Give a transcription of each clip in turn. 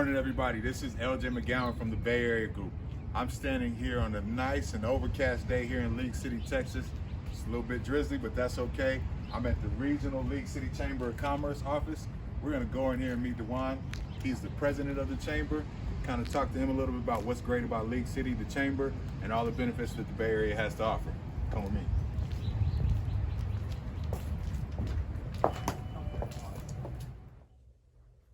morning, everybody. This is LJ McGowan from the Bay Area Group. I'm standing here on a nice and overcast day here in League City, Texas. It's a little bit drizzly, but that's okay. I'm at the Regional League City Chamber of Commerce office. We're gonna go in here and meet Dewan. He's the president of the chamber. Kind of talk to him a little bit about what's great about League City, the chamber, and all the benefits that the Bay Area has to offer. Come with me.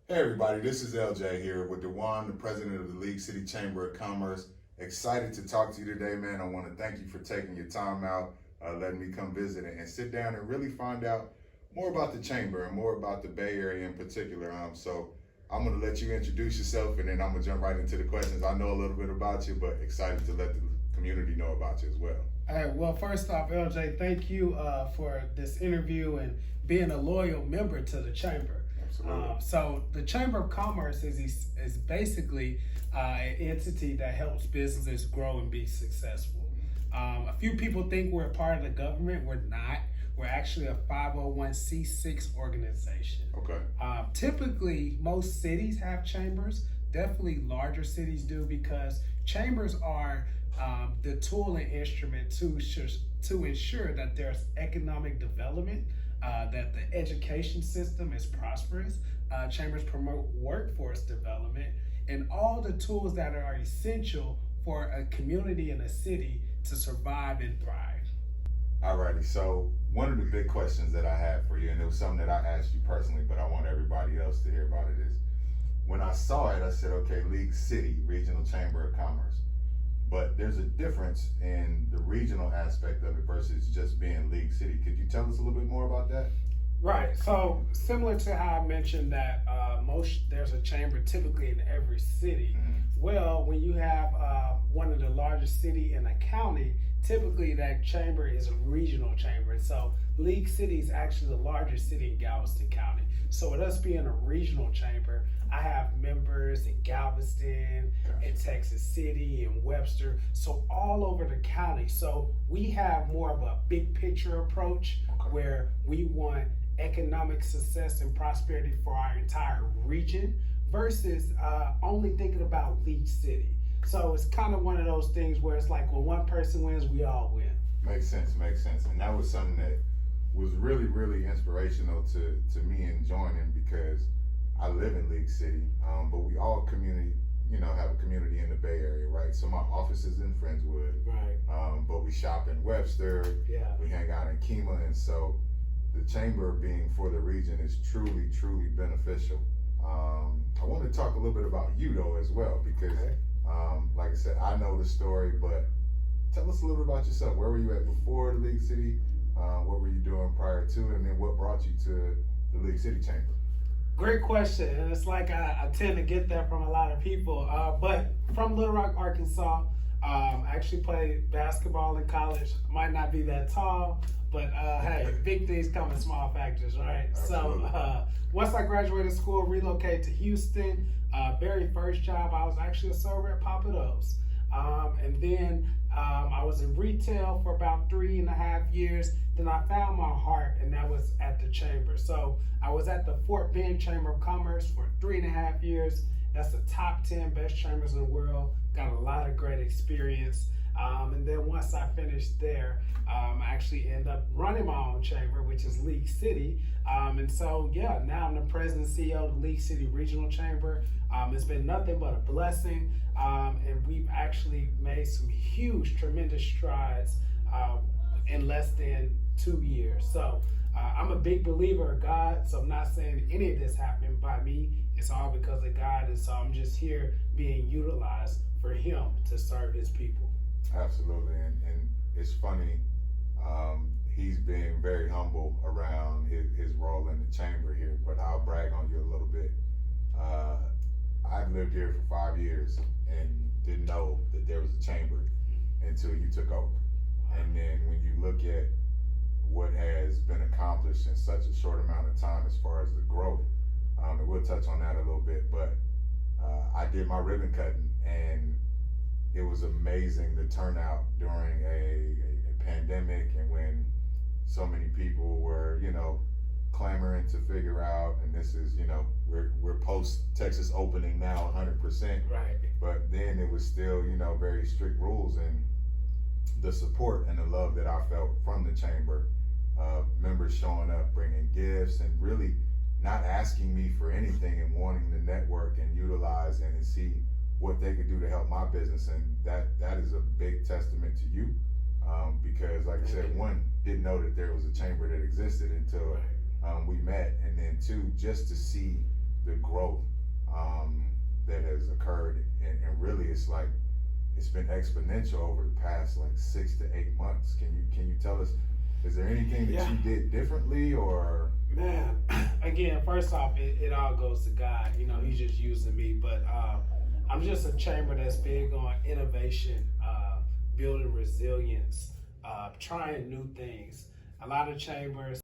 Hey everybody, this is LJ here with Dewan, the president of the League City Chamber of Commerce. Excited to talk to you today, man. I want to thank you for taking your time out, letting me come visit and sit down and really find out more about the chamber and more about the Bay Area in particular. So I'm going to let you introduce yourself, and then I'm going to jump right into the questions. I know a little bit about you, but excited to let the community know about you as well. All right, well, first off, LJ, thank you for this interview and being a loyal member to the chamber. So the Chamber of Commerce is basically an entity that helps businesses grow and be successful. A few people think we're a part of the government. We're not. We're actually a 501c6 organization. Okay. Typically, most cities have chambers. Definitely larger cities do, because chambers are the tool and instrument to ensure that there's economic development, that the education system is prosperous. Chambers promote workforce development and all the tools that are essential for a community and a city to survive and thrive. Alrighty, so one of the big questions that I had for you, and it was something that I asked you personally, but I want everybody else to hear about it, is when I saw it, I said, okay, League City, Regional Chamber of Commerce. But there's a difference in the regional aspect of it versus just being League City. Could you tell us a little bit more about that? Right. So similar to how I mentioned that there's a chamber typically in every city. Mm-hmm. Well, when you have one of the largest city in a county, typically that chamber is a regional chamber. So League City is actually the largest city in Galveston County. So with us being a regional chamber, I have members in Galveston, in Texas City, and Webster, so all over the county. So we have more of a big picture approach where we want economic success and prosperity for our entire region versus only thinking about League City. So it's kind of one of those things where it's like when one person wins, we all win. Makes sense. And that was something that was really, really inspirational to me and joining, because I live in League City, but we all have a community in the Bay Area, right? So my office is in Friendswood, right? But we shop in Webster, we hang out in Kemah, and so the chamber being for the region is truly, truly beneficial. I want to talk a little bit about you though as well, because like I said, I know the story, but tell us a little bit about yourself. Where were you at before the League City? What were you doing prior to, and then what brought you to the League City Chamber? Great question, and it's like I tend to get that from a lot of people. But from Little Rock, Arkansas, I actually played basketball in college. Might not be that tall, but hey, big things come in small factors, right? Absolutely. So once I graduated school, relocated to Houston. Very first job, I was actually a server at Papa Do's. And then I was in retail for about 3.5 years. Then I found my heart, and that was at the chamber. So I was at the Fort Bend Chamber of Commerce for 3.5 years. That's the top 10 best chambers in the world. Got a lot of great experience. And then once I finished there, I actually ended up running my own chamber, which is League City. And so, now I'm the president and CEO of the League City Regional Chamber. It's been nothing but a blessing. And we've actually made some huge, tremendous strides in less than 2 years. So I'm a big believer of God. So I'm not saying any of this happened by me. It's all because of God. And so I'm just here being utilized for Him to serve His people. Absolutely. And it's funny, he's being very humble around his role in the chamber here, but I'll brag on you a little bit. I've lived here for 5 years and didn't know that there was a chamber until you took over. And then when you look at what has been accomplished in such a short amount of time as far as the growth, and we'll touch on that a little bit, but I did my ribbon cutting, and it was amazing the turnout during a pandemic, and when so many people were, clamoring to figure out, and this is, you know, we're post Texas opening now 100%. Right. But then it was still, you know, very strict rules, and the support and the love that I felt from the chamber, members showing up, bringing gifts, and really not asking me for anything and wanting to network and utilize and see what they could do to help my business. And that is a big testament to you, because like I said, one, didn't know that there was a chamber that existed until we met, and then two, just to see the growth that has occurred, and really it's like it's been exponential over the past like 6 to 8 months. Can you tell us, is there anything that you did differently, or? Man, again, first off, it all goes to God. You know, He's just using me. But I'm just a chamber that's big on innovation, building resilience, trying new things. A lot of chambers